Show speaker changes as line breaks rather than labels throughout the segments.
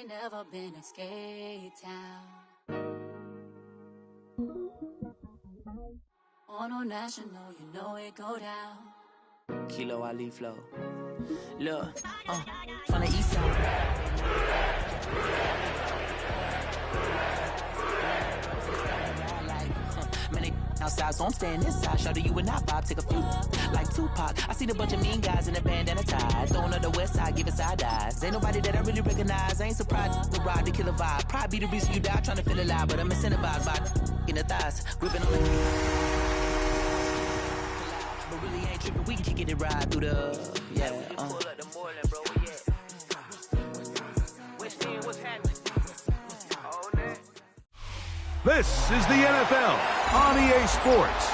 ain't never been a skate town. On no national, you know it go down.
Kilo Ali flow. Look, from the east side. Outside, so I'm staying inside. Shout to you and I vibe, take a few like Tupac. I seen a bunch of mean guys in a band and a tie, throwing up the west side, giving side eyes. Ain't nobody that I really recognize. I ain't surprised the ride, the killer vibe. Probably be the reason you die, trying to feel alive, but I'm incentivized by in the thighs, gripping on the. But really ain't tripping. We can kick it ride through the Pull up the Moreland, bro. What's happening?
This is the NFL on EA Sports,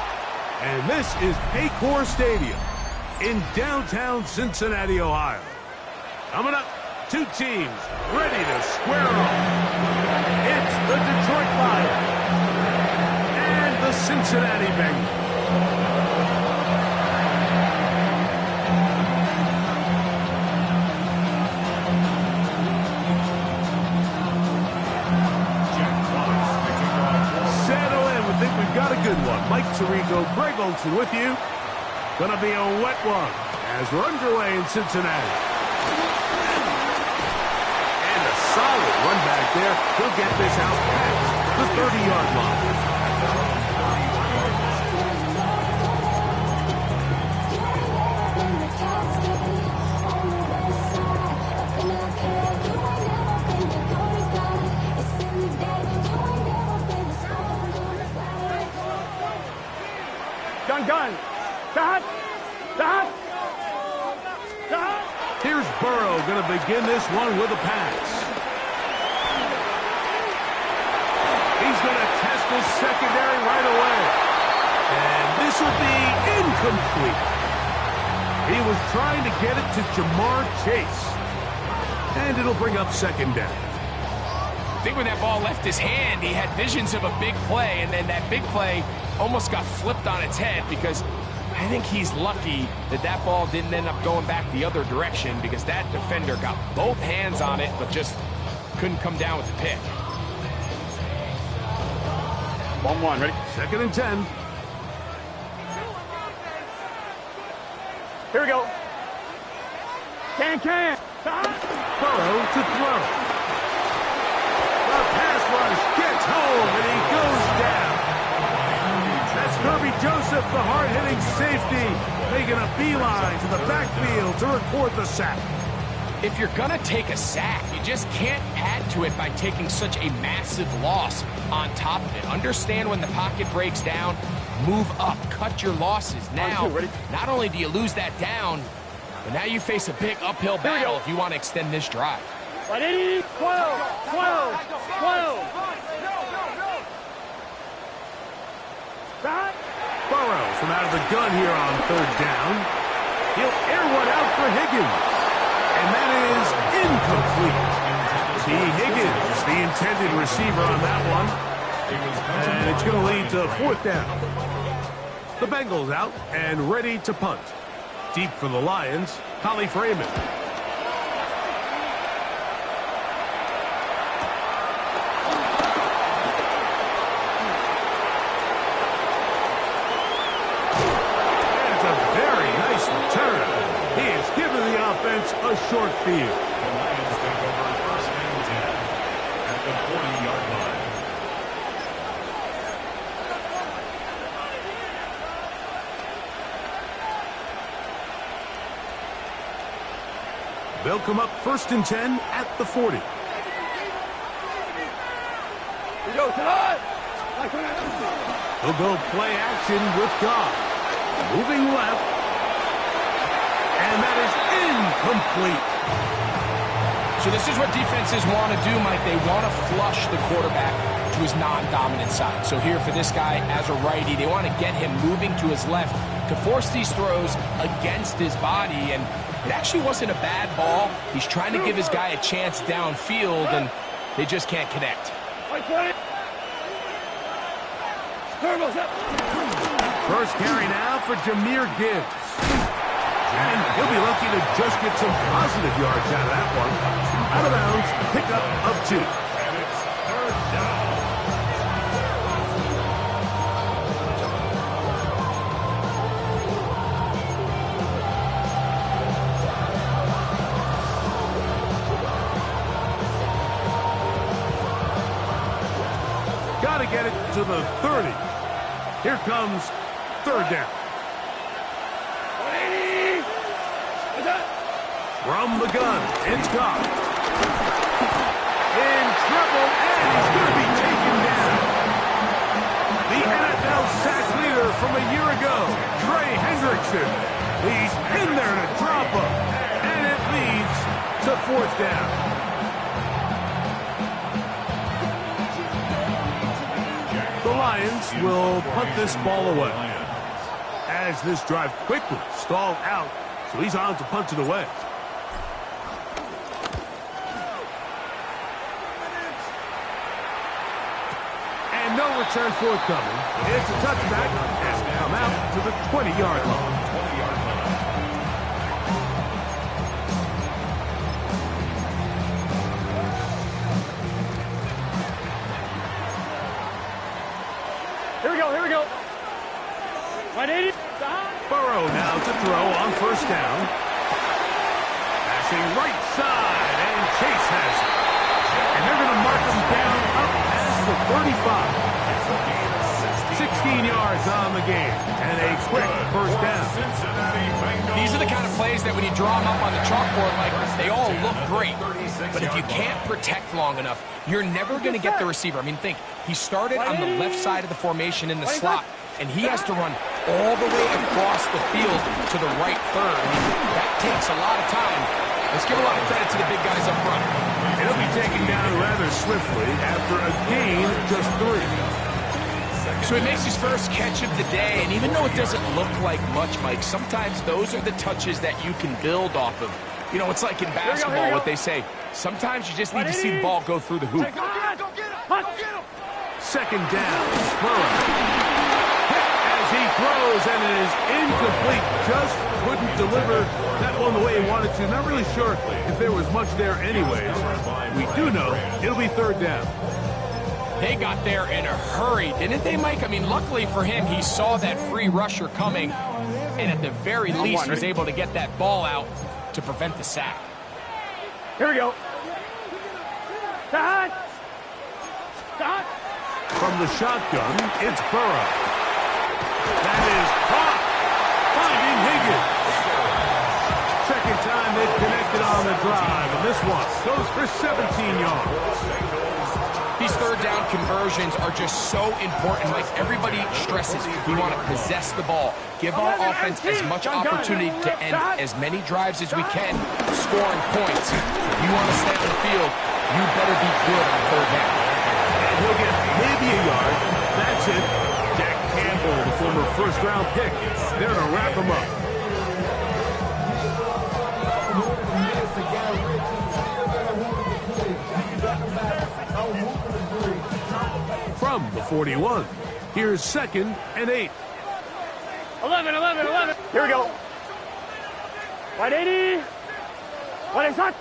and this is Paycor Stadium in downtown Cincinnati, Ohio. Coming up, two teams ready to square off. It's the Detroit Lions and the Cincinnati Bengals. We've got a good one. Mike Tirico, Greg Olson with you. Gonna be a wet one as we're underway in Cincinnati. And a solid run back there. He'll get this out past the 30-yard line.
Gun. Stop.
Here's Burrow going to begin this one with a pass. He's going to test this secondary right away. And this will be incomplete. He was trying to get it to Jamar Chase. And it'll bring up second down.
I think when that ball left his hand, he had visions of a big play, and then that big play almost got flipped on its head because I think he's lucky that that ball didn't end up going back the other direction because that defender got both hands on it but just couldn't come down with the pick.
1-1, ready?
2nd and 10.
Here we go. Can.
Burrow to throw. The pass rush gets home, and he goes down. That's Kirby Joseph, the hard-hitting safety, making a beeline to the backfield to record the sack.
If you're going to take a sack, you just can't add to it by taking such a massive loss on top of it. Understand when the pocket breaks down, move up, cut your losses. Now, not only do you lose that down, but now you face a big uphill battle if you want to extend this drive.
12.
Burrow from out of the gun here on 3rd down. He'll air one out for Higgins. And that is incomplete. T. Higgins, the intended receiver on that one. And it's going to lead to 4th down. The Bengals out and ready to punt. Deep for the Lions, Collie Freeman. A short field.
The Lions take over 1st and 10 at the 40-yard line.
They'll come up 1st and 10 at the 40.
We go tonight.
He'll go play action with God. Moving left. And that is incomplete.
So this is what defenses want to do, Mike. They want to flush the quarterback to his non-dominant side. So here for this guy as a righty, they want to get him moving to his left to force these throws against his body. And it actually wasn't a bad ball. He's trying to give his guy a chance downfield, and they just can't connect.
First carry now for Jahmyr Gibbs. And he'll be lucky to just get some positive yards out of that one. Out of bounds, pickup of 2.
And it's third down.
Got to get it to the 30. Here comes third down. From the gun, it's Cobb. In trouble, and he's going to be taken down. The NFL sack leader from a year ago, Trey Hendrickson. He's in there to drop him, and it leads to fourth down. The Lions will punt this ball away. As this drive quickly stalled out, so he's on to punt it away. And no return forthcoming. It's a touchback and come out to the 20-yard line.
Here we go. 180.
Burrow now to throw on first down. Passing right side, and Chase has it. And they're going to mark him down up past the 35. 16 yards on the game, and a quick first down.
These are the kind of plays that when you draw them up on the chalkboard, like, they all look great. But if you can't protect long enough, you're never going to get the receiver. I mean, think, he started on the left side of the formation in the slot, and he has to run all the way across the field to the right third. I mean, that takes a lot of time. Let's give a lot of credit to the big guys up front.
He'll be taken down rather swiftly after a gain of just 3.
So he makes his first catch of the day, and even though it doesn't look like much, Mike, sometimes those are the touches that you can build off of. You know, it's like in basketball, what they say. Sometimes you just need to see the ball go through the hoop.
Second down, Burrow. As he throws, and it is incomplete. Just couldn't deliver that one the way he wanted to. Not really sure if there was much there anyways. We do know it'll be third down.
They got there in a hurry, didn't they, Mike? I mean, luckily for him, he saw that free rusher coming, and at the very least was able to get that ball out to prevent the sack.
Here we go. Stop.
From the shotgun, it's Burrow. That is caught. Finding Higgins. Second time they've connected on the drive, and this one goes for 17 yards.
These third down conversions are just so important. Like everybody stresses, we want to possess the ball. Give our offense as much opportunity to end as many drives as we can, scoring points. If you want to stay on the field, you better be good on third down.
And he'll get maybe a yard. That's it. Jack Campbell, the former first-round pick, there to wrap him up. From the 41, here's 2nd and 8.
11. Here we go. 180. What is that?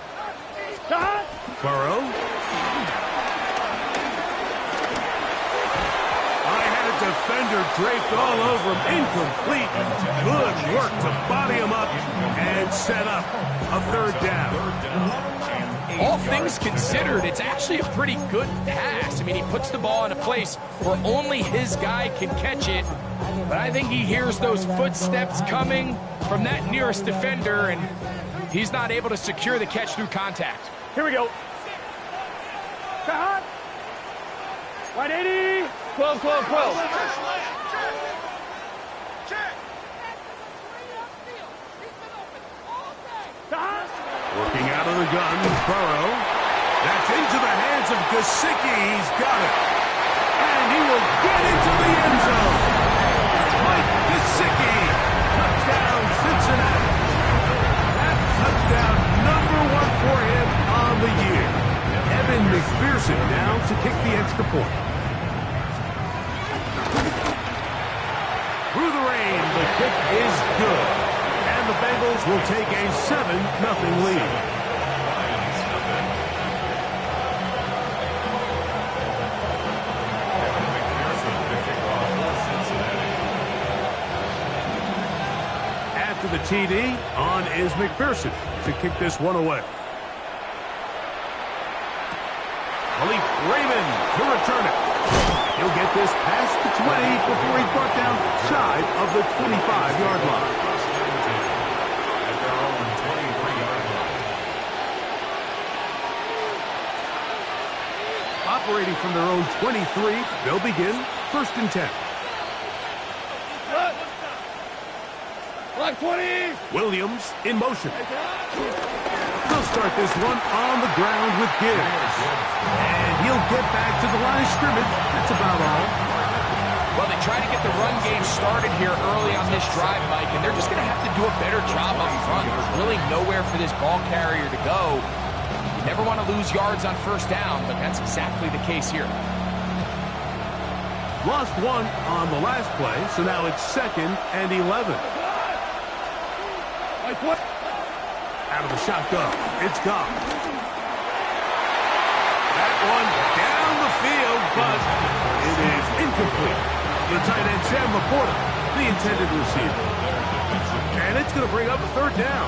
Stop.
Burrow. I had a defender draped all over him. Incomplete. Good work to body him up and set up a third down.
All things considered, it's actually a pretty good pass. I mean, he puts the ball in a place where only his guy can catch it. But I think he hears those footsteps coming from that nearest defender, and he's not able to secure the catch through contact.
Here we go. Cut. 180. 12.
Working out of the gun, Burrow. That's into the hands of Gesicki. He's got it. And he will get into the end zone. Mike Gesicki. Touchdown, Cincinnati. That touchdown #1 for him on the year. Evan McPherson down to kick the extra point. Through the rain, the kick is good. And the Bengals will take a 7-0 lead. After the TD, on is McPherson to kick this one away. Khalif Raymond to return it. He'll get this past the 20 before he's brought down shy of the 25-yard line.
At their own 23-yard line.
Operating from their own 23, they'll begin 1st and 10.
Black 20!
Williams in motion. They'll start this one on the ground with Gibbs. And he'll get back to the line of scrimmage. That's about all.
Well, they try to get the run game started here early on this drive, Mike, and they're just going to have to do a better job up front. There's really nowhere for this ball carrier to go. You never want to lose yards on 1st down, but that's exactly the case here.
Lost one on the last play, so now it's 2nd and 11. Out of the shotgun, it's Goff. That one down the field, but it is incomplete. The tight end, Sam Laporta, the intended receiver. And it's going to bring up a 3rd down.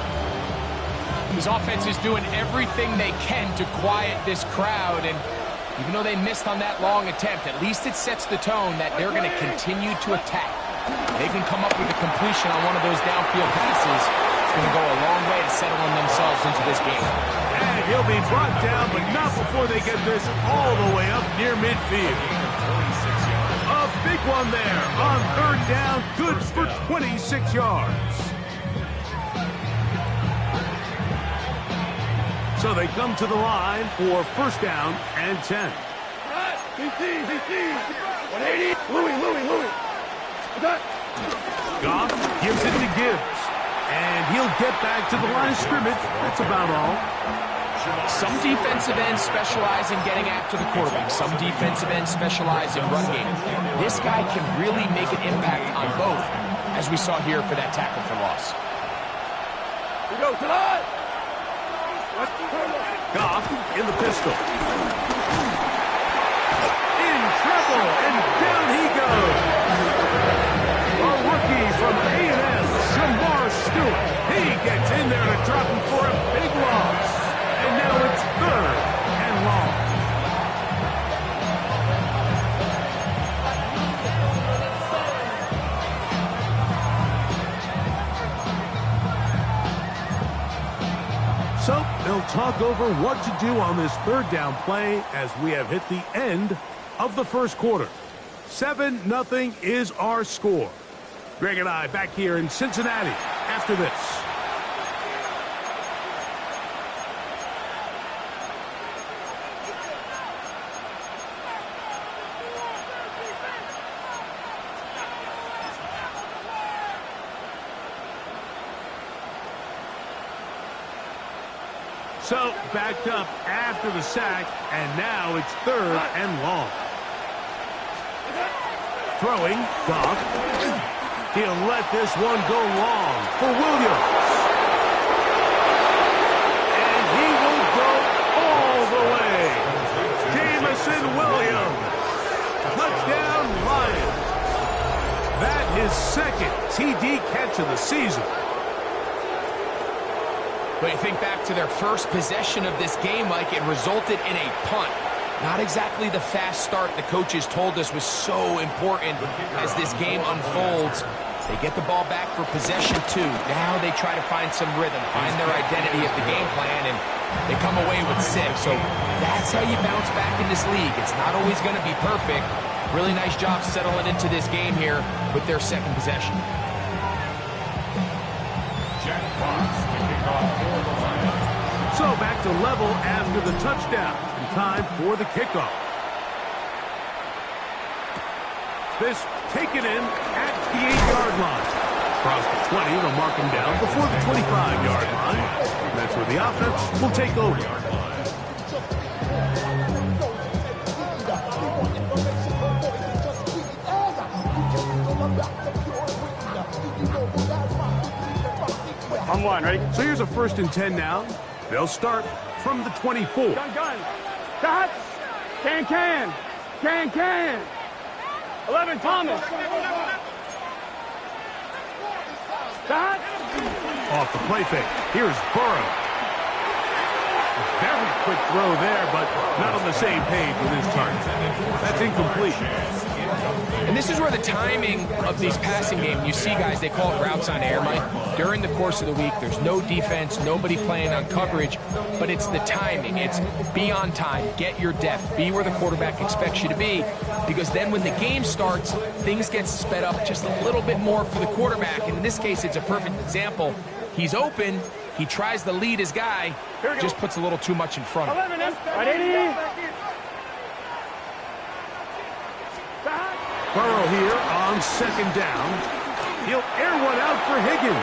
This offense is doing everything they can to quiet this crowd, and even though they missed on that long attempt, at least it sets the tone that they're going to continue to attack. They can come up with a completion on one of those downfield passes. It's going to go a long way to settling themselves into this game.
And he'll be brought down, but not before they get this all the way up near midfield. A big one there on 3rd down, good for 26 yards. So they come to the line for 1st down and 10.
Louis.
Goff gives it to Gibbs. And he'll get back to the line of scrimmage. That's about all.
Some defensive ends specialize in getting after the quarterback. Some defensive ends specialize in run game. This guy can really make an impact on both, as we saw here for that tackle for loss.
Goff in the pistol. In trouble, and down he goes. A rookie from A&M, Shamar Stewart. He gets in there to drop him for a big loss. And now it's 3rd and long. So they'll talk over what to do on this 3rd down play as we have hit the end of the 1st quarter. 7-0 is our score. Greg and I back here in Cincinnati after this. So backed up after the sack, and now it's 3rd and long. Throwing, Goff. He'll let this one go long for Williams. And he will go all the way. Jamison Williams. Touchdown, Lions. That is 2nd TD catch of the season.
But you think back to their first possession of this game, Mike, it resulted in a punt. Not exactly the fast start the coaches told us was so important as this game unfolds. They get the ball back for possession 2. Now they try to find some rhythm, find their identity of the game plan, and they come away with 6. So that's how you bounce back in this league. It's not always going to be perfect. Really nice job settling into this game here with their 2nd possession.
Jack Fox to kick off for the Lions.
So back to level after the touchdown. And time for the kickoff. This taken in at the 8-yard line. Across the 20, they'll mark him down before the 25-yard line. And that's where the offense will take over.
and 1. Ready?
So here's a 1st and 10 now. They'll start from the 24.
Gun. Stop. Can. 11, Thomas. Stop.
Off the play fake. Here's Burrow. Very quick throw there, but not on the same page with his target. That's incomplete.
And this is where the timing of these passing games, you see guys, they call it routes on air, Mike. During the course of the week, there's no defense, nobody playing on coverage, but it's the timing. It's be on time, get your depth, be where the quarterback expects you to be, because then when the game starts, things get sped up just a little bit more for the quarterback. And in this case, it's a perfect example. He's open, he tries to lead his guy, just puts a little too much in front of him.
11, right, 80.
Burrow here on 2nd down. He'll air one out for Higgins.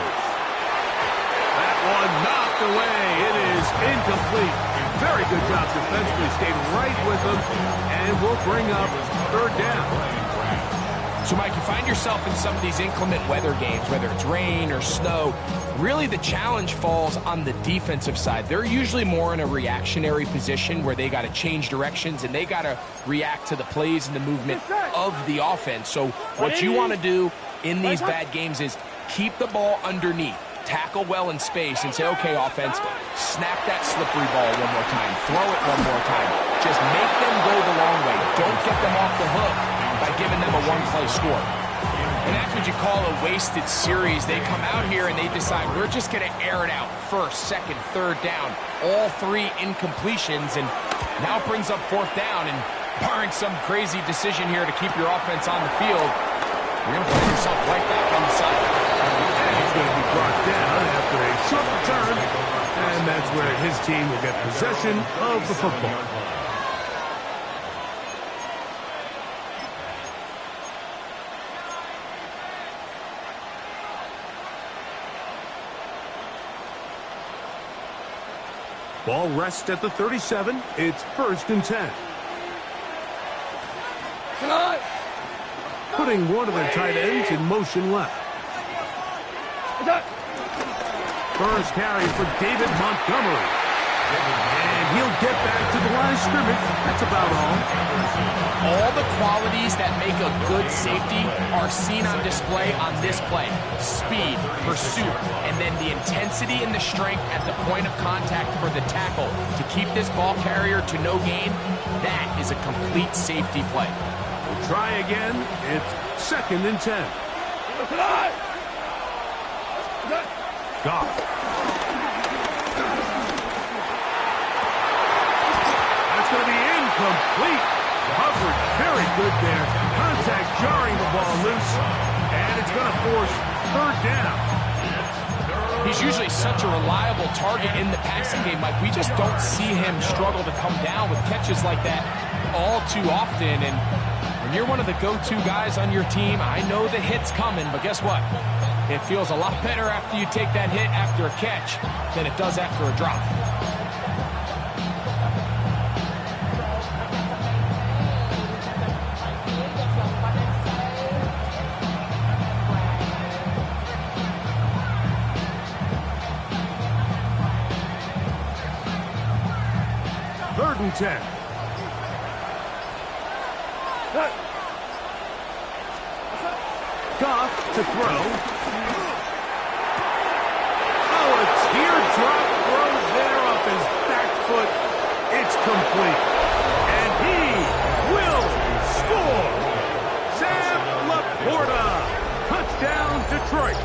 That one knocked away. It is incomplete. Very good job defensively. Stayed right with him and will bring up 3rd down.
So, Mike, you find yourself in some of these inclement weather games, whether it's rain or snow, really the challenge falls on the defensive side. They're usually more in a reactionary position where they got to change directions and they got to react to the plays and the movement of the offense. So what you want to do in these bad games is keep the ball underneath, tackle well in space, and say, okay, offense, snap that slippery ball one more time, throw it one more time. Just make them go the long way. Don't get them off the hook by giving them a one-play score. And that's what you call a wasted series. They come out here and they decide, we're just going to air it out. 1st, 2nd, 3rd down. All 3 incompletions, and now it brings up 4th down. And barring some crazy decision here to keep your offense on the field, you're going to find yourself right back on the side.
And he's going to be brought down after a short return. And that's where his team will get possession of the football. Ball rests at the 37. It's 1st and 10. Putting one of their tight ends in motion left. First carry for David Montgomery. And he'll get back to the line of scrimmage. That's about all.
All the qualities that make a good safety are seen on display on this play. Speed, pursuit, and then the intensity and the strength at the point of contact for the tackle to keep this ball carrier to no gain. That is a complete safety play.
We'll try again. It's 2nd and 10. Goff. That's going to be incomplete. Coverage very good there. Contact jarring the ball loose. And it's going to force 3rd down.
He's usually such a reliable target in the passing game, Mike. We just don't see him struggle to come down with catches like that all too often. And when you're one of the go-to guys on your team, I know the hit's coming, but guess what? It feels a lot better after you take that hit after a catch than it does after a drop.
Third and 10. Goff to throw. Oh, a teardrop throw there off his back foot. It's complete. And he will score. Sam Laporta. Touchdown, Detroit.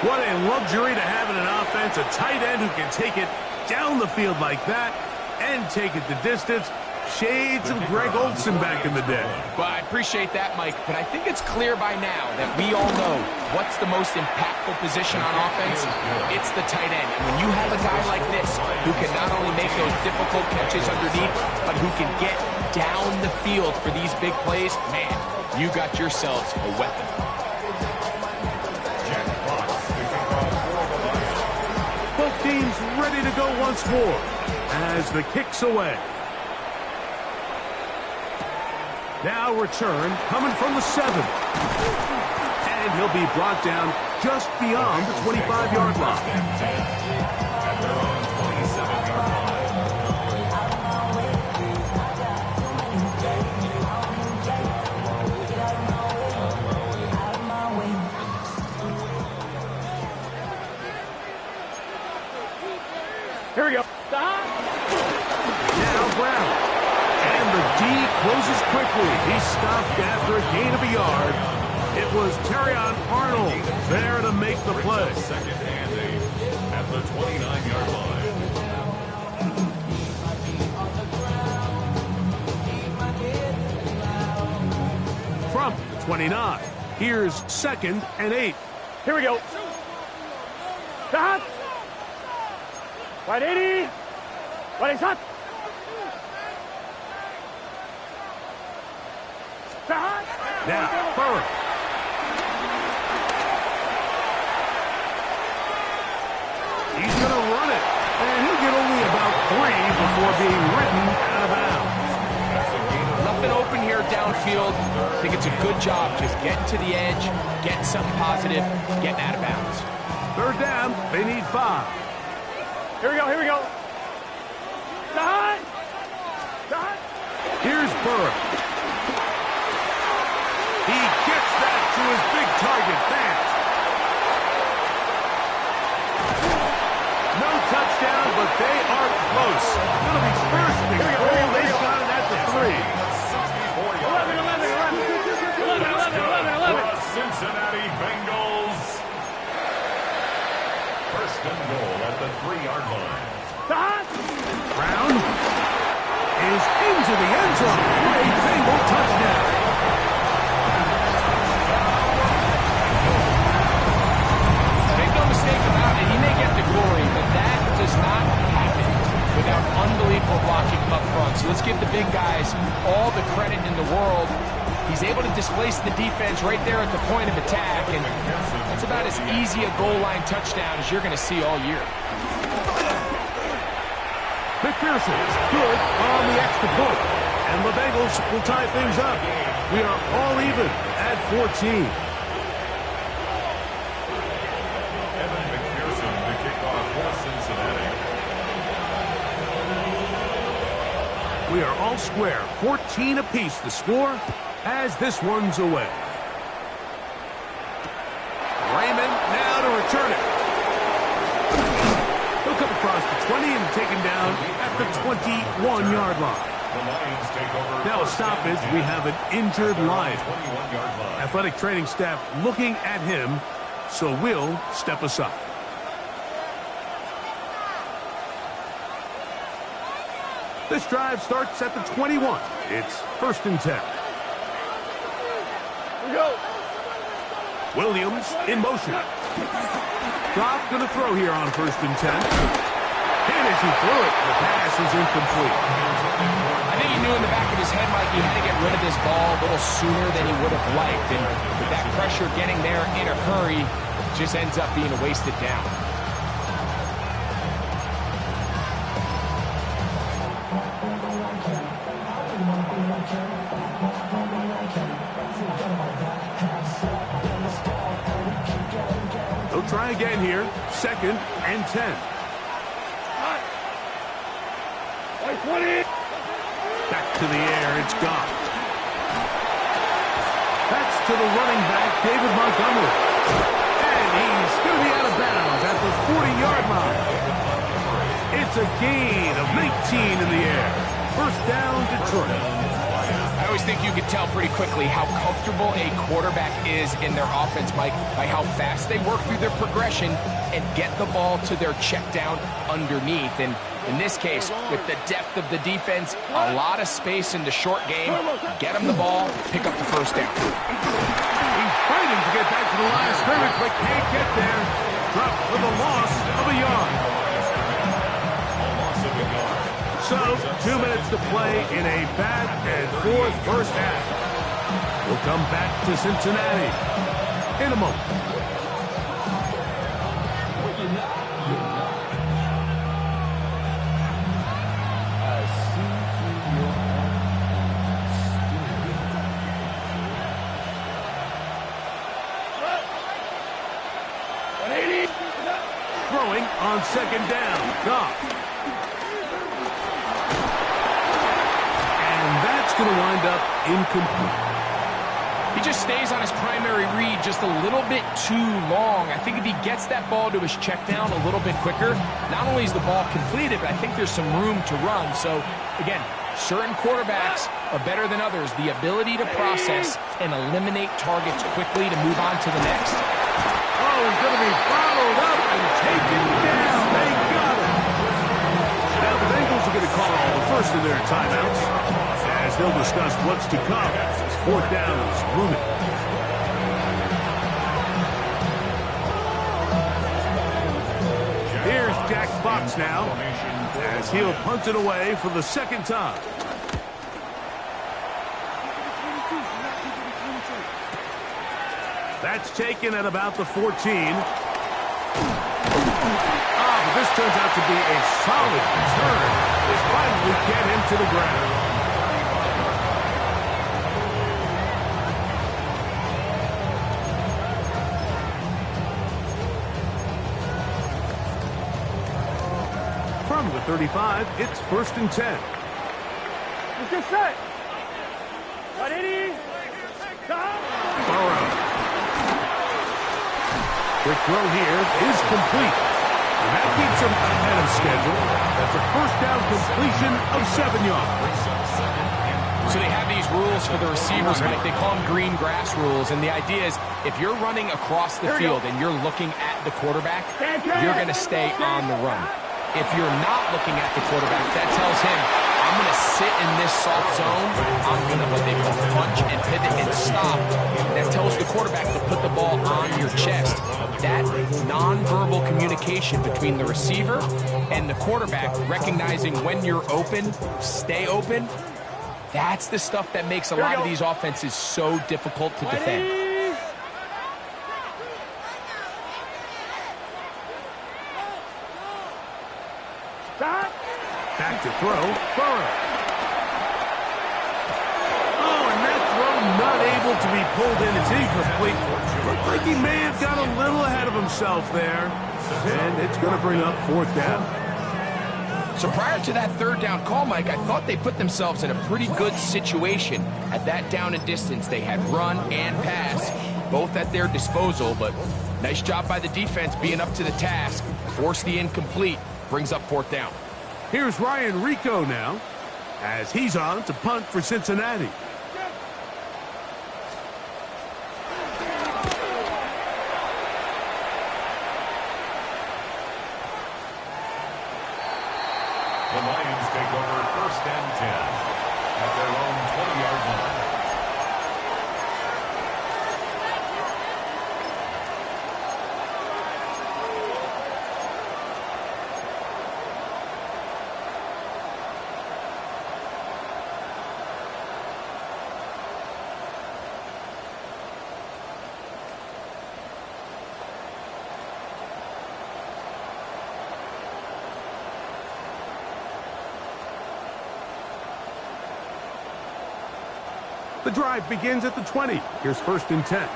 What a luxury to have in an offense. A tight end who can take it down the field like that and take it the distance. Shades of Greg Olsen back in the day.
Well, I appreciate that, Mike, but I think it's clear by now that we all know what's the most impactful position on offense. It's the tight end. And when you have a guy like this who can not only make those difficult catches underneath, but who can get down the field for these big plays, man, you got yourselves a weapon.
Both teams ready to go once more as the kick's away. Now return coming from the 7. And he'll be brought down just beyond the 25-yard line.
At their own 27-yard line.
Here we go. Stop.
Now Brown. And the D closes quickly. He stopped after a gain of a yard. It was Terrion Arnold there to make the play.
Second and 8 at the 29-yard line.
From the 29. Here's second and 8.
Here we go. Stop. Right 80. Right shot. Stop.
Now, Burrow. He's going to run it. And he'll get only about 3 before being ridden out of bounds.
Nothing open here downfield. I think it's a good job just getting to the edge, getting something positive, getting out of bounds.
Third down, they need 5.
Here we go. Here we go. Stop. Stop.
Here's Burrow. He gets that to his big target fast. No touchdown, but they are close. Going to be first and goal. They got it at the 3.
11.
The Cincinnati Bengals. First and goal at the 3-yard line.
Stop.
Brown is into the end zone for a Bengal touchdown.
Make no mistake about it, he may get the glory, but that does not happen without unbelievable blocking up front. So let's give the big guys all the credit in the world. He's able to displace the defense right there at the point of attack, and that's about as easy a goal line touchdown as you're going to see all year.
McPherson is good on the extra point, and the Bengals will tie things up. We are all even at 14.
Evan McPherson to kick off for Cincinnati.
We are all square, 14 apiece the score as this one's away. Raymond now to return it. He'll come across the 20 and taken down at the 21-yard line.
The Lions take over.
Now a stoppage. We have an injured Lion.
21-yard line.
Athletic training staff looking at him, so we'll step aside. This drive starts at the 21. It's first and 10.
Go.
Williams in motion. Goff going to throw here on first and 10. And as he threw it, the pass is incomplete.
I think he knew in the back of his head, Mike, he had to get rid of this ball a little sooner than he would have liked. And with that pressure getting there in a hurry, it just ends up being a wasted down.
They'll try again here. Second and 10.
20.
Back to the air. It's Goff. That's to the running back, David Montgomery. And he's going to be out of bounds at the 40-yard line. It's a gain of 19 in the air. First down, Detroit.
I always think you can tell pretty quickly how comfortable a quarterback is in their offense, Mike, by how fast they work through their progression and get the ball to their check down underneath. And in this case, with the depth of the defense, a lot of space in the short game, get them the ball, pick up the first down.
He's fighting to get back to the line of scrimmage, but can't get there. Dropped for the loss of a yard. So, 2 minutes to play in a back-and-forth first half. We'll come back to Cincinnati in a moment. on second down. Goff. And that's going to wind up incomplete.
He just stays on his primary read just a little bit too long. I think if he gets that ball to his check down a little bit quicker, not only is the ball completed, but I think there's some room to run. So, again, certain quarterbacks are better than others. The ability to process and eliminate targets quickly to move on to the next.
Oh, he's going to be followed up and taken down. They got him. Now the Bengals are going to call the first of their timeouts as they'll discuss what's to come. Fourth down is looming. Here's Jack Fox now as he'll punt it away for the second time. That's taken at about the 14. But this turns out to be a solid return. They finally get him to the ground. From the 35, it's 1st and 10.
Let's get set. 180.
Burrow. Quick throw here is complete. And that keeps him ahead of schedule. That's a first down completion of 7 yards.
So they have these rules for the receivers, Mike. They call them green grass rules. And the idea is if you're running across the field and you're looking at the quarterback, you're going to stay on the run. If you're not looking at the quarterback, that tells him, I'm going to sit in this soft zone. I'm going to what they call punch and pivot and stop. And that tells the quarterback to put the ball on your chest. That nonverbal communication between the receiver and the quarterback, recognizing when you're open, stay open, that's the stuff that makes a lot of these offenses so difficult to defend.
Back to throw, Burrow. Oh, and that throw not able to be pulled in. It's incomplete. Looked like he may have got a little ahead of himself there. And it's going to bring up 4th down.
So prior to that 3rd down call, Mike, I thought they put themselves in a pretty good situation at that down and distance. They had run and pass, both at their disposal, but nice job by the defense being up to the task. Force the incomplete, brings up 4th down.
Here's Ryan Rico now as he's on to punt for Cincinnati.
The Lions take over 1st and 10 at their own 20-yard line.
The drive begins at the 20. Here's 1st and 10.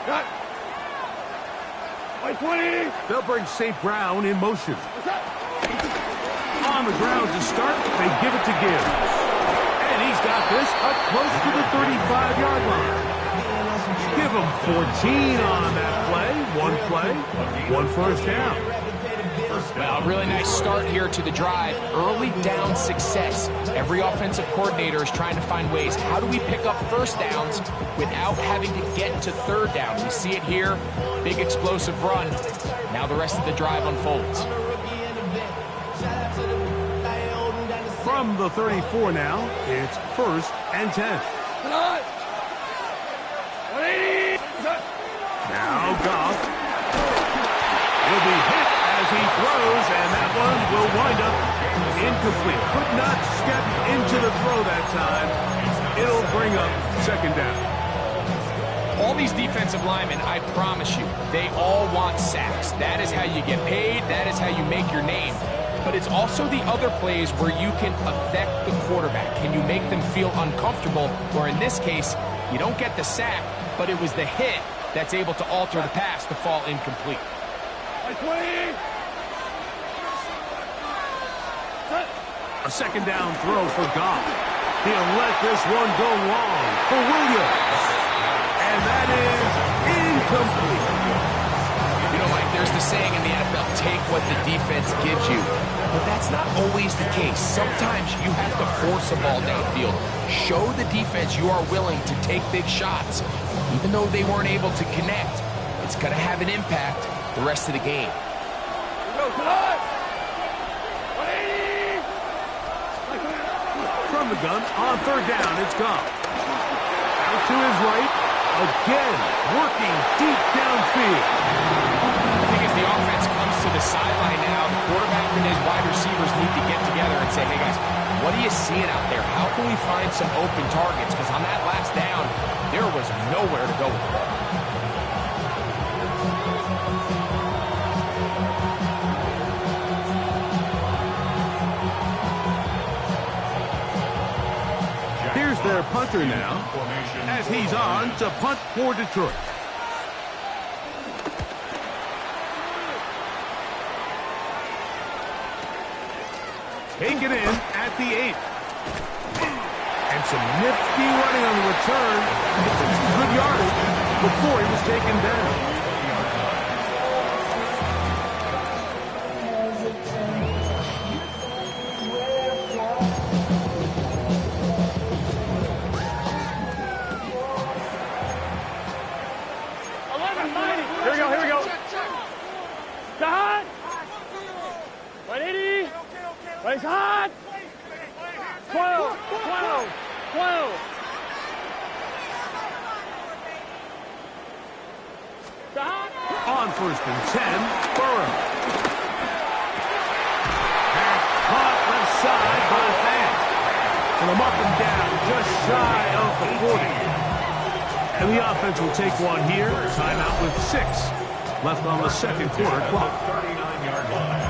Cut. 20.
They'll bring St. Brown in motion. On the ground to start, they give it to Gibbs. And he's got this up close to the 35-yard line. Give him 14 on that play. One first down.
Well, a really nice start here to the drive. Early down success. Every offensive coordinator is trying to find ways. How do we pick up first downs without having to get to 3rd down? We see it here. Big explosive run. Now the rest of the drive unfolds.
From the 34 now, it's 1st and 10. Now Goff. He'll be hit as he throws, and that one will wind up incomplete. Could not step into the throw that time. It'll bring up 2nd down.
All these defensive linemen, I promise you, they all want sacks. That is how you get paid. That is how you make your name. But it's also the other plays where you can affect the quarterback. Can you make them feel uncomfortable? Or in this case, you don't get the sack, but it was the hit that's able to alter the pass to fall incomplete.
A second down throw for Goff. He'll let this one go long for Williams. And that is incomplete.
You know, Mike, there's the saying in the NFL, take what the defense gives you. But that's not always the case. Sometimes you have to force a ball downfield. Show the defense you are willing to take big shots. Even though they weren't able to connect, it's going to have an impact the rest of the game.
From the gun, on third down, it's Goff. Out to his right, again, working deep downfield.
I think as the offense comes to the sideline now, the quarterback and his wide receivers need to get together and say, hey guys, what are you seeing out there? How can we find some open targets? Because on that last down, there was nowhere to go with the ball.
Here's their punter now, as he's on to punt for Detroit. Taken in at the 8. And some nifty running on the return. Some good yardage before he was taken down.
Here we go. Hot. 180. Race hot. 12.
On first and 10, Burrow. Pass caught left side by Fant. And them up and down, just shy of the 40. And the offense will take one here. Timeout with 6 left on the second quarter clock.
39-yard line.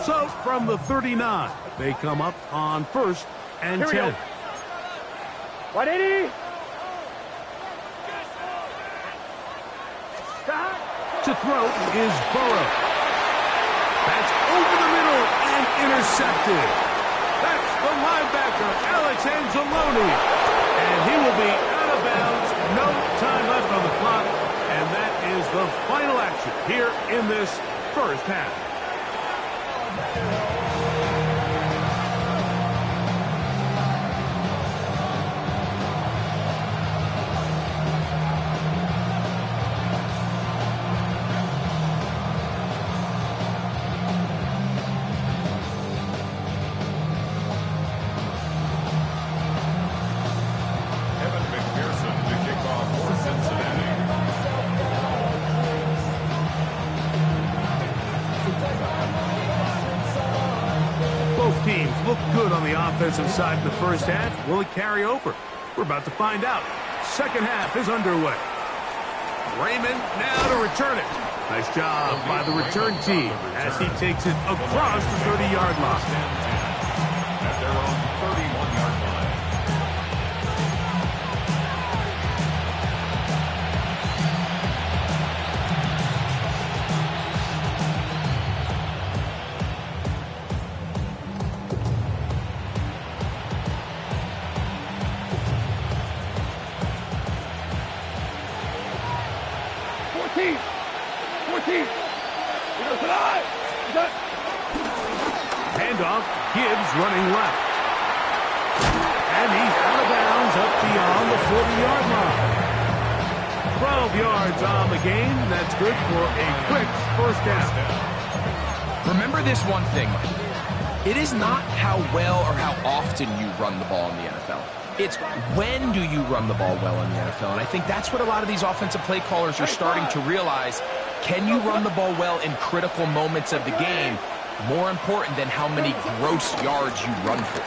So from the 39, they come up on first and 10.
180.
To throw is Burrow. That's over the middle and intercepted. That's the linebacker, Alex Anzalone. And he will be out of bounds. No time left on the clock. And that is the final action here in this first half. Teams look good on the offensive side in the first half. Will it carry over? We're about to find out. Second half is underway. Raymond now to return it. Nice job by the return team as he takes it across the 30-yard line.
At their own 31-yard line.
Handoff, Gibbs running left. And he's out of bounds up beyond the 40-yard line. 12 yards on the game. That's good for a quick first down.
Remember this one thing, Mike. It is not how well or how often you run the ball in the NFL. It's when do you run the ball well in the NFL. And I think that's what a lot of these offensive play callers are starting to realize. Can you run the ball well in critical moments of the game? More important than how many gross yards you run for.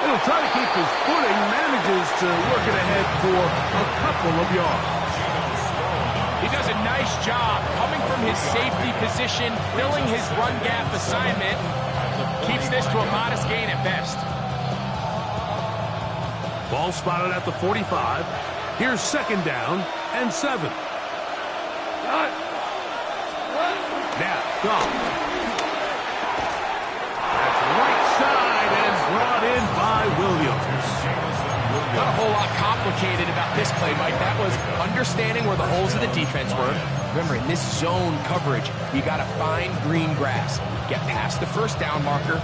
He'll try to keep his footing, manages to work it ahead for a couple of yards.
He does a nice job coming from his safety position, filling his run gap assignment. Keeps this to a modest gain at best.
Ball spotted at the 45. Here's 2nd down and 7. Now, Goff. That's right side and brought in by Williams.
Not a whole lot complicated about this play, Mike. That was understanding where the holes of the defense were. Remember, in this zone coverage, you got to find green grass. Get past the 1st down marker,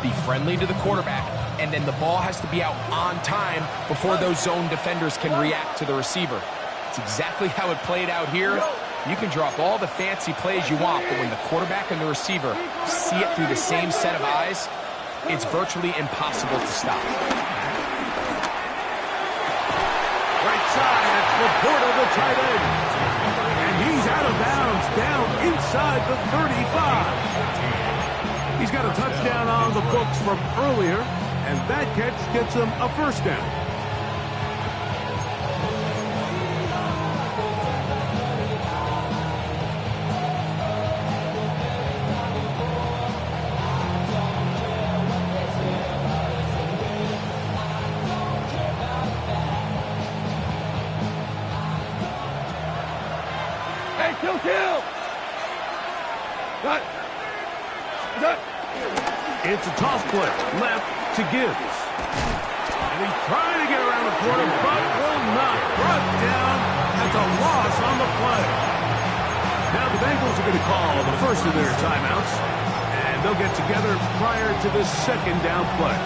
be friendly to the quarterback, and then the ball has to be out on time before those zone defenders can react to the receiver. It's exactly how it played out here. You can drop all the fancy plays you want, but when the quarterback and the receiver see it through the same set of eyes, it's virtually impossible to stop.
Right side, it's Laporta, the tight end. And he's out of bounds, down inside the 35. He's got a touchdown on the books from earlier, and that catch gets him a 1st down.
Kill! Cut!
It's a toss play, left to Gibbs. And he's trying to get around the corner, but will not. Brought down at the loss on the play. Now the Bengals are going to call the first of their timeouts, and they'll get together prior to this 2nd down play.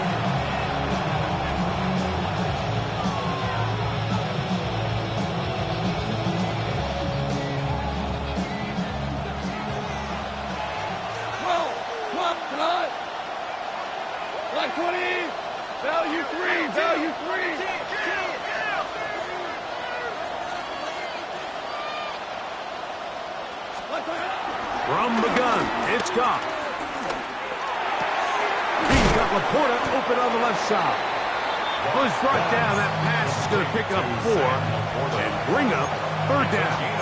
From the gun, it's Goff. He's got Laporta open on the left side. Was brought down. That pass is going to pick up 4 and bring up 3rd down.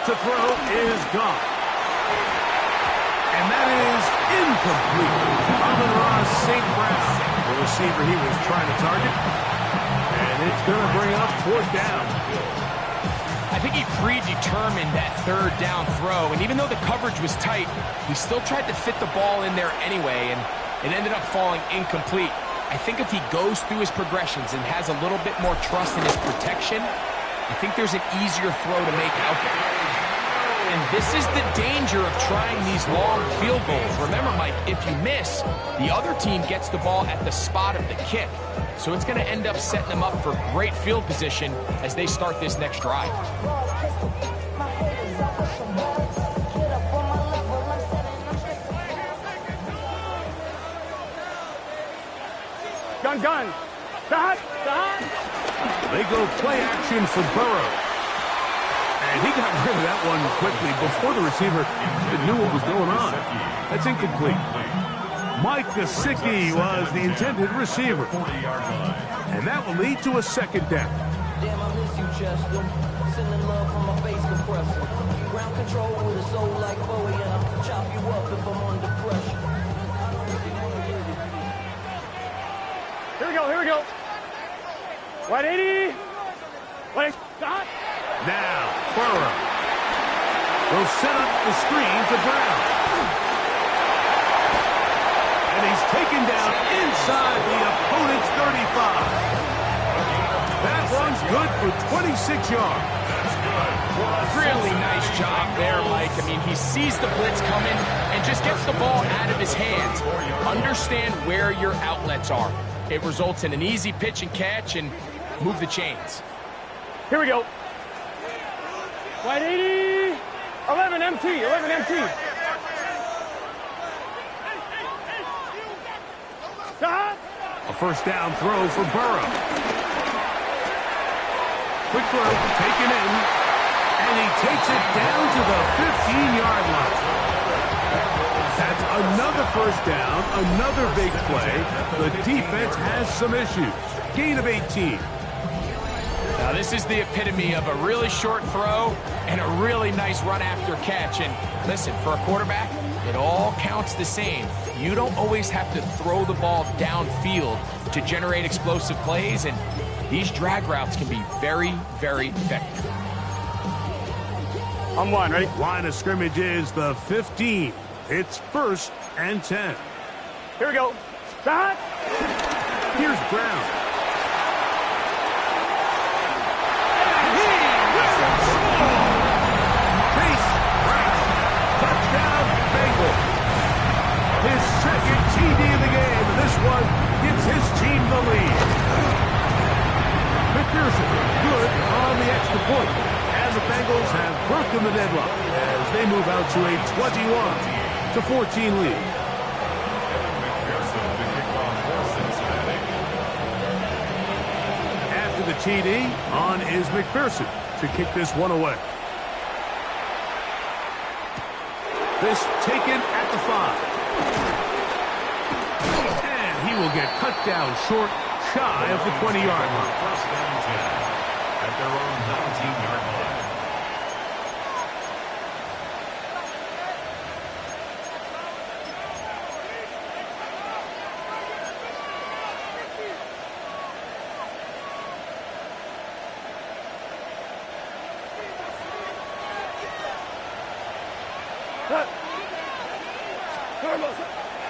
To throw is Goff. And that is incomplete. Amon-Ra St. Brown, the receiver he was trying to target. And it's going to bring up 4th down.
I think he predetermined that 3rd down throw, and even though the coverage was tight, he still tried to fit the ball in there anyway, and it ended up falling incomplete. I think if he goes through his progressions and has a little bit more trust in his protection, I think there's an easier throw to make out there. And this is the danger of trying these long field goals. Remember, Mike, if you miss, the other team gets the ball at the spot of the kick. So it's going to end up setting them up for great field position as they start this next drive.
Gun. Dot.
They go play action for Burrow. And he got rid of that one quickly before the receiver knew what was going on. That's incomplete. Mike Gesicki was the intended receiver. And that will lead to a 2nd down.
Damn, I miss you, Chester. Sending love from my face compressor. Ground control with a soul like Bowie, and I'll chop you up if I'm under pressure.
Here we go. 180. Stop.
Now, Burrow will set up the screen to Brown. And he's taken down inside the opponent's 35. That one's good for 26 yards.
Really nice job there, Mike. I mean, he sees the blitz coming and just gets the ball out of his hands. Understand where your outlets are. It results in an easy pitch and catch and move the chains.
Here we go. 180. 11 MT.
A first down throw for Burrow. Quick throw, taken in, and he takes it down to the 15-yard line. That's another first down, another big play. The defense has some issues. Gain of 18.
Now, this is the epitome of a really short throw and a really nice run after catch. And listen, for a quarterback, it all counts the same. You don't always have to throw the ball downfield to generate explosive plays, and these drag routes can be very, very effective.
On one, ready?
Line of scrimmage is the 15. It's 1st and 10.
Here we go. Stop.
Here's Brown. Chase Brown. Touchdown, Bengals. His second TD of the game, and this one gives his team the lead. McPherson, good on the extra point. And the Bengals have broken the deadlock as they move out to a 21-14 lead. After the TD, on is McPherson to kick this one away. This taken at the 5. And he will get cut down short, shy of the 20-yard line.
First down 10 at their own 19-yard line.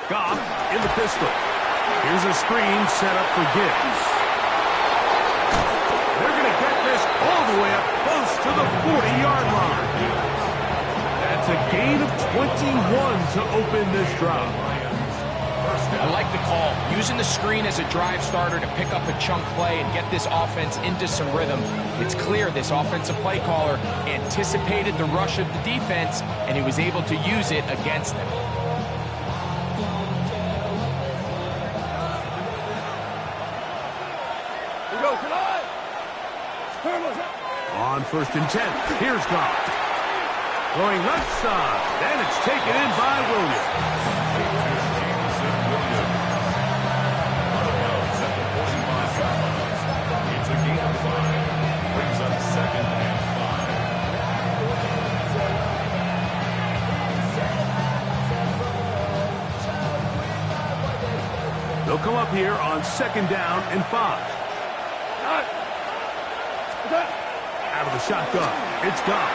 Goff in the pistol. Here's a screen set up for Gibbs. They're going to get this all the way up close to the 40-yard line. That's a gain of 21 to open this drive.
I like the call. Using the screen as a drive starter to pick up a chunk play and get this offense into some rhythm. It's clear this offensive play caller anticipated the rush of the defense, and he was able to use it against them.
On 1st and 10, here's Goff. Going left side, and it's taken in by Williams.
It's a gain of 5. Brings up 2nd and 5.
They'll come up here on 2nd down and 5. Out of the shotgun, it's Goff.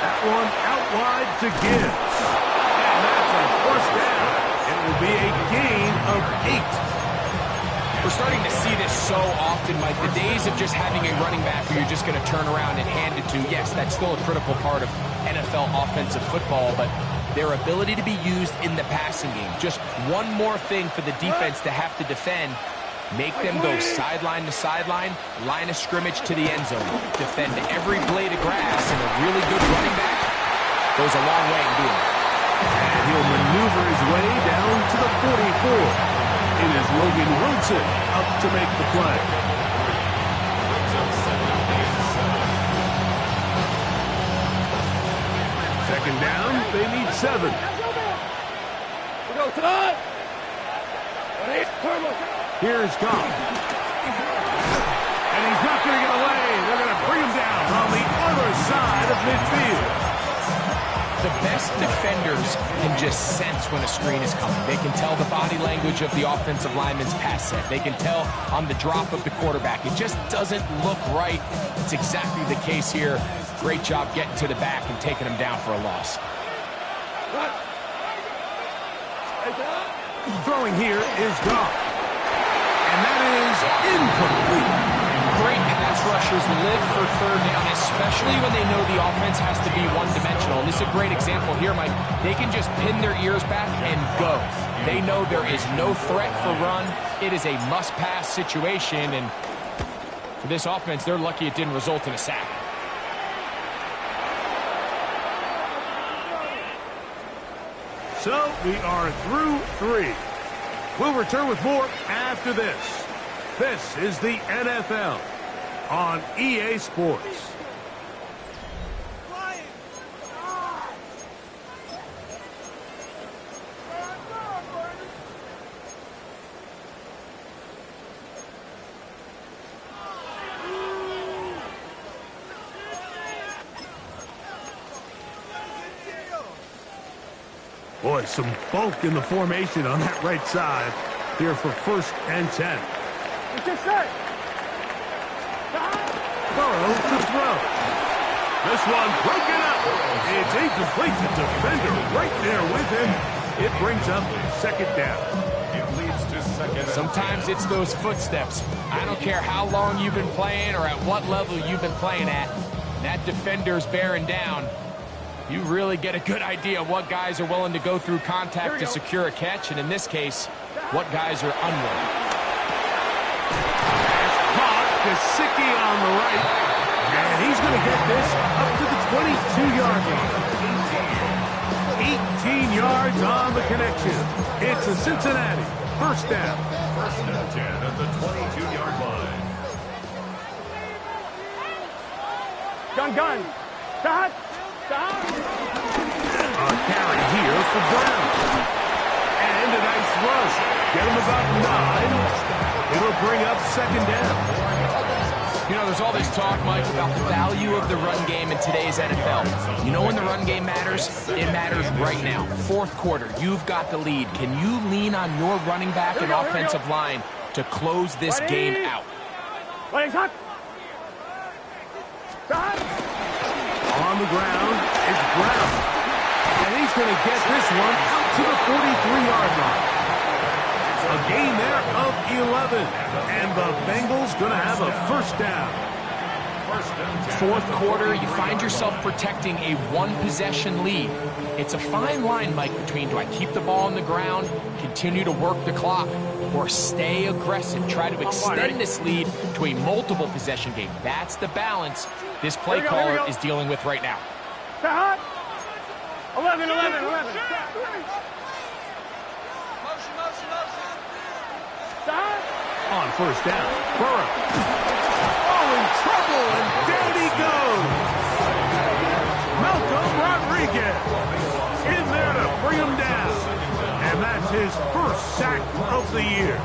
That one out wide to Gibbs. And that's a first down. It will be a gain of 8.
We're starting to see this so often, Mike. The days of just having a running back who you're just going to turn around and hand it to, yes, that's still a critical part of NFL offensive football, but their ability to be used in the passing game. Just one more thing for the defense to have to defend. Make them go sideline to sideline, line of scrimmage to the end zone. Defend every blade of grass, and a really good running back goes a long way in doing it.
And he'll maneuver his way down to the 44. It is Logan Wilson up to make the play. Second down, they need 7.
We go tonight.
Here's Goff. And he's not going to get away. They're going to bring him down on the other side of midfield.
The best defenders can just sense when a screen is coming. They can tell the body language of the offensive lineman's pass set. They can tell on the drop of the quarterback. It just doesn't look right. It's exactly the case here. Great job getting to the back and taking him down for a loss.
Throwing here is Goff. And that is incomplete.
Great pass rushers live for 3rd down, especially when they know the offense has to be one-dimensional. And this is a great example here, Mike. They can just pin their ears back and go. They know there is no threat for run. It is a must-pass situation, and for this offense, they're lucky it didn't result in a sack. So
we are through 3. We'll return with more after this. This is the NFL on EA Sports. Boy, some bulk in the formation on that right side here for 1st and 10. Burrow to throw. This one broken up. It's incomplete. The defender right there with him. It brings up 2nd down.
It leads to 2nd.
Sometimes it's those footsteps. I don't care how long you've been playing or at what level you've been playing at. That defender's bearing down. You really get a good idea of what guys are willing to go through contact to secure a catch, and in this case, what guys are unwilling.
Caught, Gesicki on the right, and he's going to get this up to the 22-yard line. 18 yards on the connection. It's a Cincinnati 1st down.
1st and 10 at the 22-yard line.
Gun. Stop.
A carry here for Brown. And a nice rush. Get him about 9. It'll bring up 2nd down.
You know, there's all this talk, Mike, about the value of the run game in today's NFL. You know when the run game matters? It matters right now. 4th quarter, you've got the lead. Can you lean on your running back and offensive line to close this game out?
On the ground, it's Brown. And he's going to get this one out to the 43-yard line. A gain there of 11. And the Bengals going to have a 1st down.
4th quarter, you find yourself protecting a 1-possession lead. It's a fine line, Mike, between do I keep the ball on the ground, continue to work the clock, or stay aggressive, try to extend this lead to a multiple possession game. That's the balance this play caller is dealing with right now.
11.
On 1st down, Burrow. Oh, in trouble, and down he goes. Malcolm Rodriguez in there to bring him down. And that's his 1st sack of the year.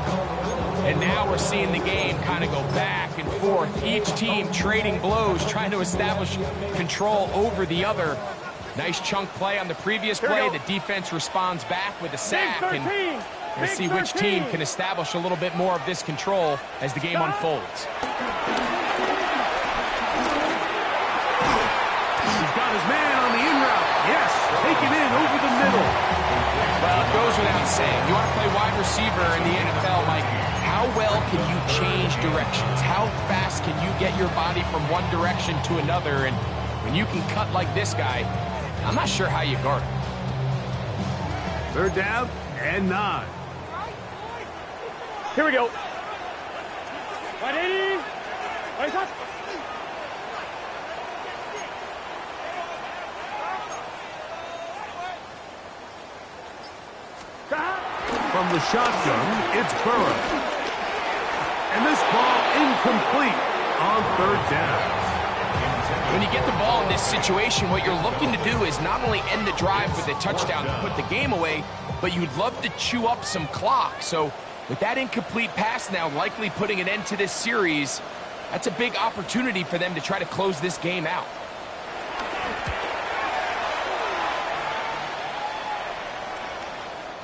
And now we're seeing the game kind of go back and forth. Each team trading blows, trying to establish control over the other. Nice chunk play on the previous play. The defense responds back with a sack. And we'll see which team can establish a little bit more of this control as the game unfolds.
He's got his man on the in route. Yes, taken in over the middle.
Well, it goes without saying. You want to play wide receiver in the NFL, Mike. How well can you change directions? How fast can you get your body from one direction to another? And when you can cut like this guy, I'm not sure how you guard him.
3rd down and 9.
Here we go. 180.
From the shotgun, it's Burrow. And this ball incomplete on 3rd down.
When you get the ball in this situation, what you're looking to do is not only end the drive with a touchdown to put the game away, but you'd love to chew up some clock. So with that incomplete pass now likely putting an end to this series, that's a big opportunity for them to try to close this game out.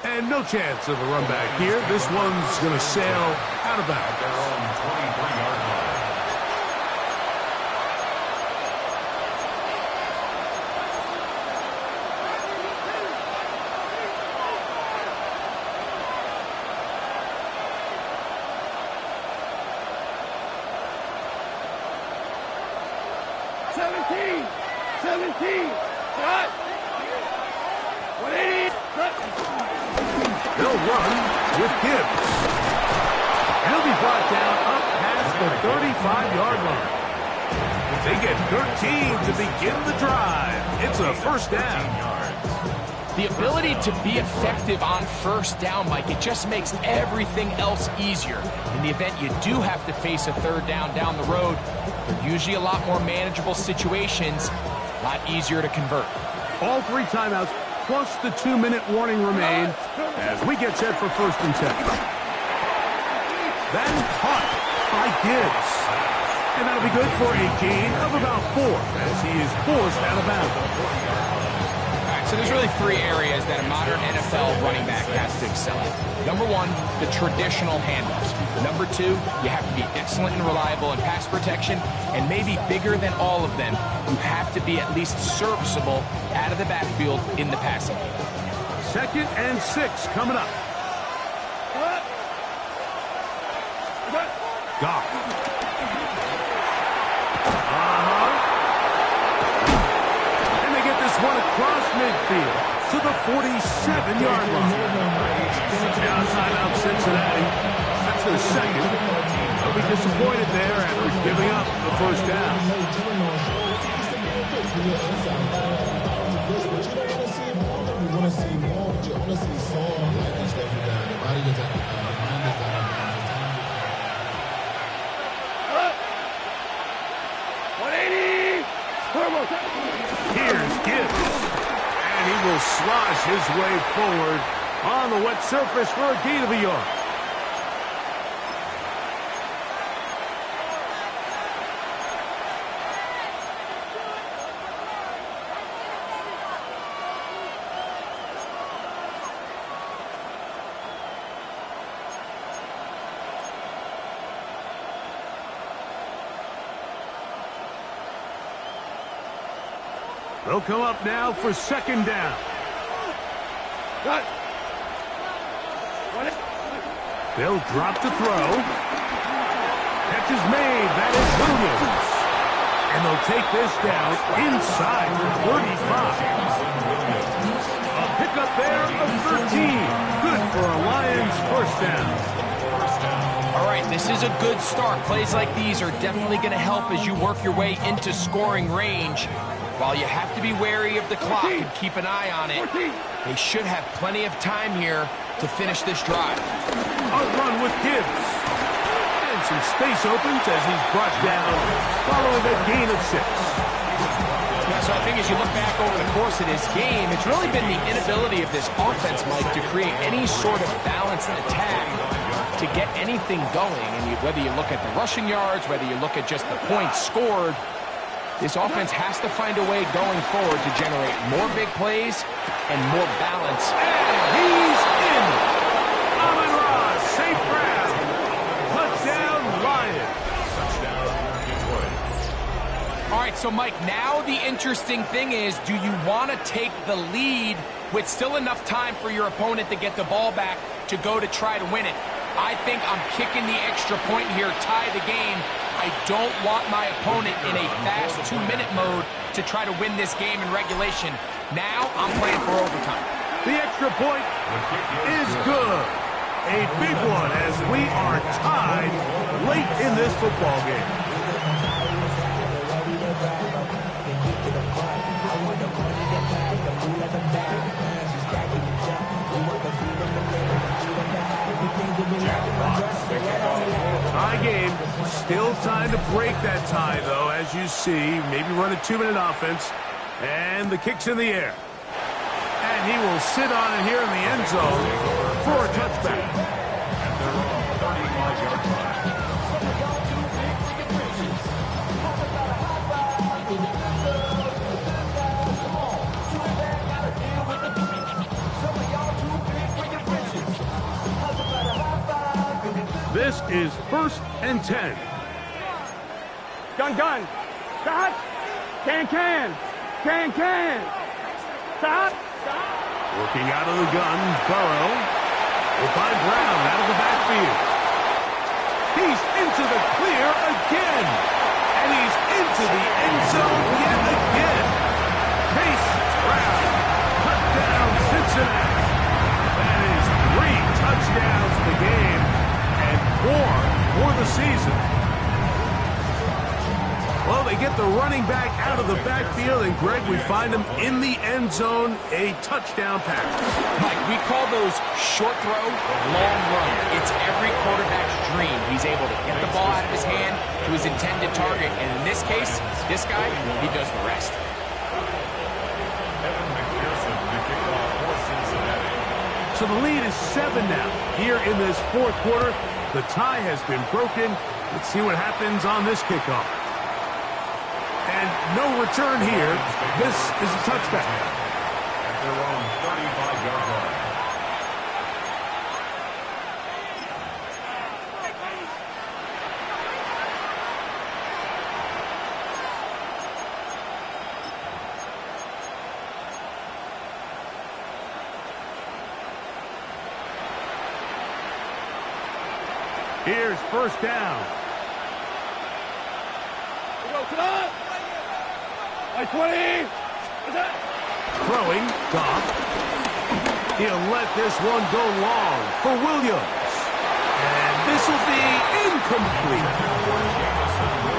And no chance of a run back here. This one's going to sail out of bounds.
Their own 23-yard line.
They'll run with Gibbs. And he'll be brought down up past the 35-yard line. They get 13 to begin the drive. It's a 1st down.
The ability to be effective on first down, Mike, it just makes everything else easier. In the event you do have to face a third down the road, they're usually a lot more manageable situations, a lot easier to convert.
All 3 timeouts plus the 2-minute warning remain as we get set for 1st and 10. Then caught by Gibbs. And that'll be good for a gain of about 4 as he is forced out of bounds.
So there's really 3 areas that a modern NFL running back has to excel at. Number 1, the traditional handoffs. Number 2, you have to be excellent and reliable in pass protection. And maybe bigger than all of them, you have to be at least serviceable out of the backfield in the passing game.
2nd and 6 coming up. Goff. One across midfield to the 47-yard line. Now timeout Cincinnati. That's their 2nd. They'll be disappointed there after giving up the 1st down. Here's Gibbs, and he will slosh his way forward on the wet surface for a gain of a yard. They'll come up now for 2nd down. They'll drop to throw. Catch is made. That is Williams. And they'll take this down inside the 35. A pickup there of 13. Good for a Lions 1st down.
All right, this is a good start. Plays like these are definitely going to help as you work your way into scoring range. While you have to be wary of the clock and keep an eye on it, they should have plenty of time here to finish this drive.
A run with Gibbs. And some space opens as he's brought down following a gain of 6.
Yeah, so I think as you look back over the course of this game, it's really been the inability of this offense, Mike, to create any sort of balanced attack to get anything going. And whether you look at the rushing yards, whether you look at just the points scored, this offense has to find a way going forward to generate more big plays and more balance.
And he's in. Amon-Ra, safe grab. Touchdown, Lions.
Touchdown, Detroit.
All right, so Mike, now the interesting thing is, do you want to take the lead with still enough time for your opponent to get the ball back to go to try to win it? I think I'm kicking the extra point here, tie the game. I don't want my opponent in a fast 2-minute mode to try to win this game in regulation. Now I'm playing for overtime.
The extra point is good. A big one as we are tied late in this football game. Tie game. Still time to break that tie, though, as you see. Maybe run a 2-minute offense. And the kick's in the air. And he will sit on it here in the end zone for a touchback.
At their own 35-yard line.
This is 1st and 10.
Gun. Stop. Can. Stop.
Working out of the gun, Burrow will find Brown out of the backfield. He's into the clear again. And he's into the end zone yet again. Chase Brown. Touchdown, Cincinnati. That is 3 touchdowns in the game and 4 for the season. Well, they get the running back out of the backfield, and Greg, we find him in the end zone, a touchdown pass.
Mike, we call those short throw, long run. It's every quarterback's dream. He's able to get the ball out of his hand to his intended target, and in this case, this guy, he does the rest.
So the lead is 7 now. Here in this fourth quarter, the tie has been broken. Let's see what happens on this kickoff. And no return here. This is a touchback.
At their own 35-yard line.
Here's first down.
Like 20.
Throwing, Goff. He'll let this one go long for Williams. And this will be incomplete.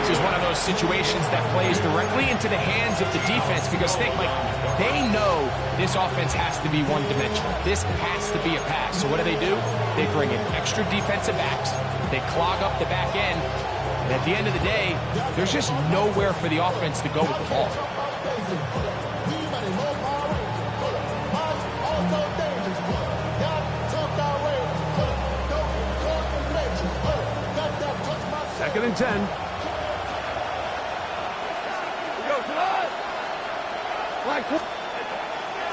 This is one of those situations that plays directly into the hands of the defense because think, like, they know this offense has to be one-dimensional. This has to be a pass. So what do? They bring in extra defensive backs. They clog up the back end. And at the end of the day, there's just nowhere for the offense to go with the ball.
Second and 10.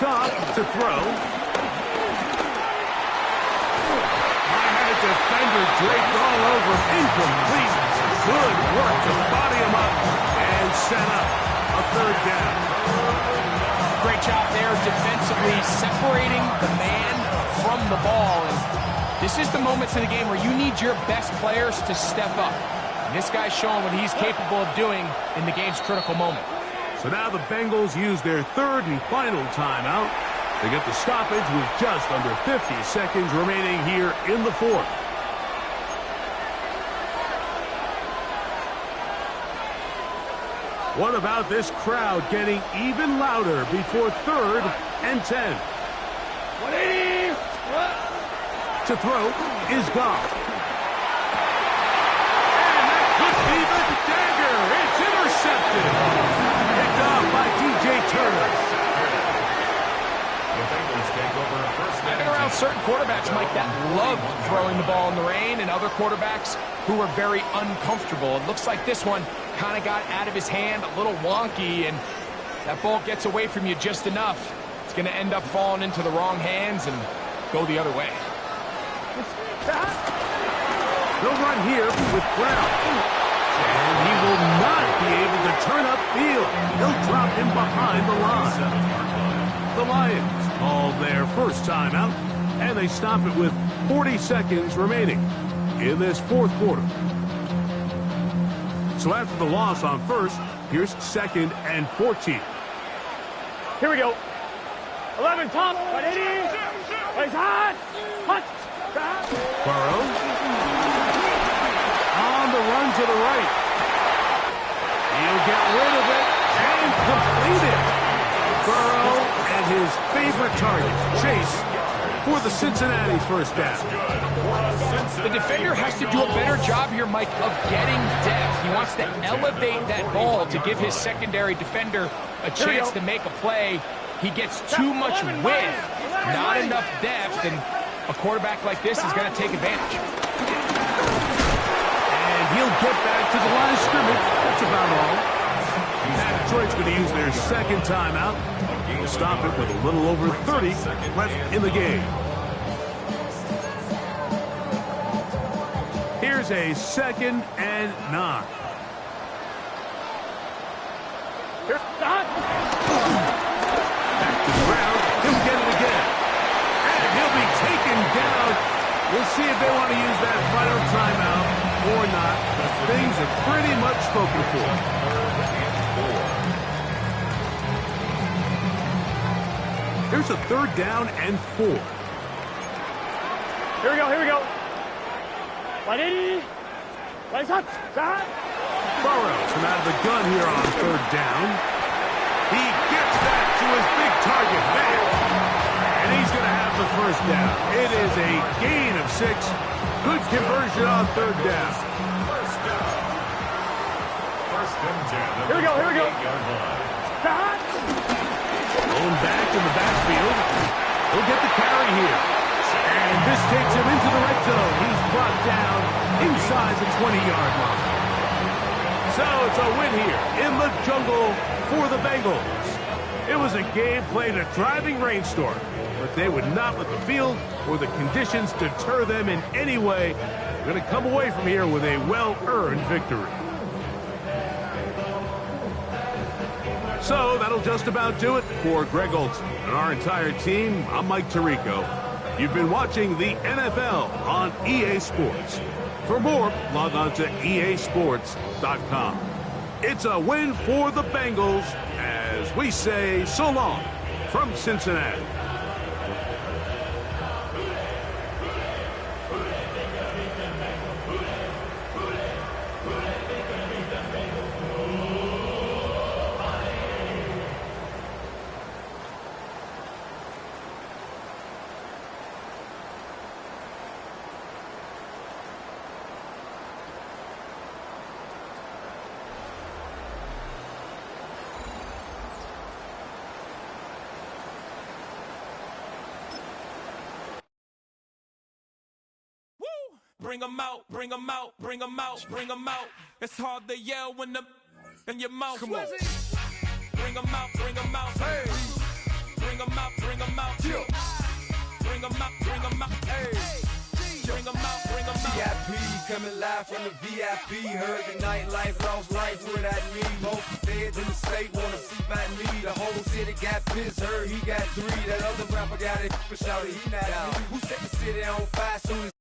Goff to throw. Defender draped all over, incomplete. Good work to body him up and set up a third down.
Great job there defensively separating the man from the ball. And this is the moments in the game where you need your best players to step up. And this guy's showing what he's capable of doing in the game's critical moment.
So now the Bengals use their third and final timeout. They get the stoppage with just under 50 seconds remaining here in the fourth. What about this crowd getting even louder before third and 10?
180.
To throw is Goff. And that could be the dagger. It's intercepted. Picked off by DJ Turner.
I've been around certain quarterbacks, Mike, that loved throwing the ball in the rain, and other quarterbacks who were very uncomfortable. It looks like this one kind of got out of his hand, a little wonky, and that ball gets away from you just enough. It's going to end up falling into the wrong hands and go the other way.
They'll run here with Brown. And he will not be able to turn upfield. He'll drop him behind the line. The Lions call their first timeout, and they stop it with 40 seconds remaining in this fourth quarter. So after the loss on first, here's second and 14.
Here we go. 11, top. 180. He's hot. Hot.
Burrow. On the run to the right. He'll get rid of it and complete it. Burrow and his favorite target, Chase, for the Cincinnati first down.
The defender has to do a better job here, Mike, of getting depth. He wants to elevate that ball to give his secondary defender a chance to make a play. He gets too much width, not enough depth, and a quarterback like this is going to take advantage.
And he'll get back to the line of scrimmage. That's about all. Detroit's going to use their second timeout. They'll stop it with a little over 30 left in the game. Here's a second and 9. Back to the ground. He'll get it again. And he'll be taken down. We'll see if they want to use that final timeout or not. Things are pretty much spoken for. Here's a third down and 4.
Here we go. 180. Let's hot.
Burrows from out of the gun here on third down. He gets that to his big target, man. And he's going to have the first down. It is a gain of 6. Good conversion on third down.
First and 10.
Here we go, here we go.
Going back in the backfield. He'll get the carry here. And this takes him into the red zone. He's brought down inside the 20-yard line. So it's a win here in the jungle for the Bengals. It was a game played in a driving rainstorm, but they would not let the field or the conditions deter them in any way. They're going to come away from here with a well-earned victory. So that'll just about do it for Greg Olson and our entire team. I'm Mike Tirico. You've been watching the NFL on EA Sports. For more, log on to easports.com. It's a win for the Bengals as we say so long from Cincinnati.
Bring 'em out, bring 'em out, bring 'em out, bring 'em out. It's hard to yell when the in your mouth. Come on. Bring 'em out, bring 'em out. Hey. Bring 'em out, bring 'em out. Yeah. Bring 'em out, bring 'em out. Hey. Bring 'em out, bring 'em out.
VIP coming live from the VIP. Heard the nightlife, lost life without me. Both feds in the state wanna see about me. The whole city got pissed, heard he got 3. That other rapper got it, but shouted he not out. Who set the city on fire soon as